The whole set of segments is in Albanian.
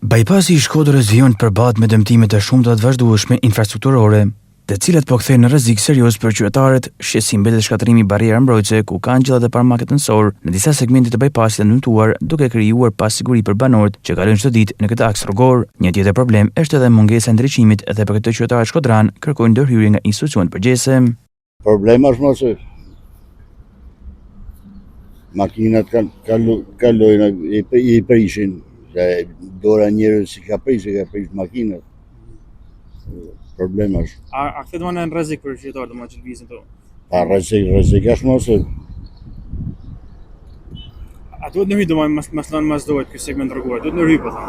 Bypassi i Shkodrës vjen përbat me dëmtime të shumta të vazhdueshme infrastrukturore, të cilat po kthejnë në rrezik serioz për qytetarët, shqetësim mbetet shkatërrimi bariera mbrojtëse ku ka ngjella dhe parmaket nënsor në disa segmente të bypassit të dëmtuar, duke krijuar pasiguri për banorët që kalojnë çdo ditë në këtë aks rrugor. Një tjetër problem është edhe mungesa e ndriçimit dhe për këtë qytetarët shkodran kërkojnë ndërhyrje nga institucionet përgjegjëse. Problema është mos makinat kalojnë i prishin, se dora njerëz si ka prish makinat. Problema është. A këtë domon në rrezik për qytetarët që lëvizin këto? Pa rrezik është mos. A duhet në hy domon mas dohet ky segment rrugor, duhet në hy po them.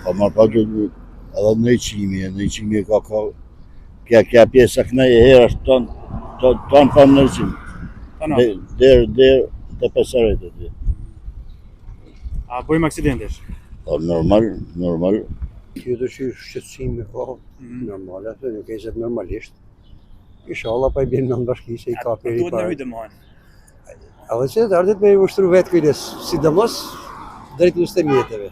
Po më pa duhet edhe ndriçimi ka kja pjesa këna e herë është ton pa ndriçim. Der të pasaret aty. A bëjmë aksidentesh? Po normal. Kjo të që shqetësimi po, normal, atë nuk e zet normalisht. Inshallah pa i bjen në bashki se i ka për i parë. Duhet në hy domon. Edhe që të ardhet me i ushtru vetë kujdes, sidomos drejt ustemjeteve.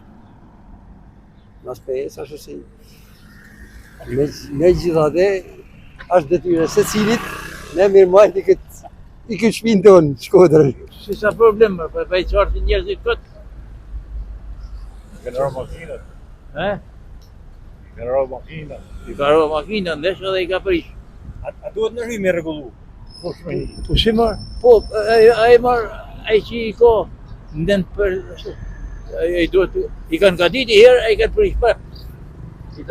Nas PS ashtu si. Me gjithate, është detyre se cilit me mirëmajt i këtë shpinë tonë, Shkodrën. Si sa problem, pa i qartë njerëzit këtë. Kanë rrë makinat. I ka rrë makinat, ndesh edhe i ka prish. A duhet në hy me rregullu? Po si marë? Po, ai që i ka ndën për... I kanë gatit i herë, ai kanë prish për. I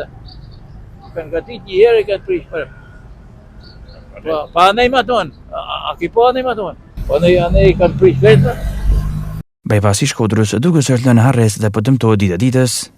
kanë gatit i herë, i kanë prish për. Pa anej ma tonë, a ki po anej ma tonë? Po anej kanë prish vetë. Bypassi i Shkodrës duke së lënë harres dhe po dëmtohet ditë ditës.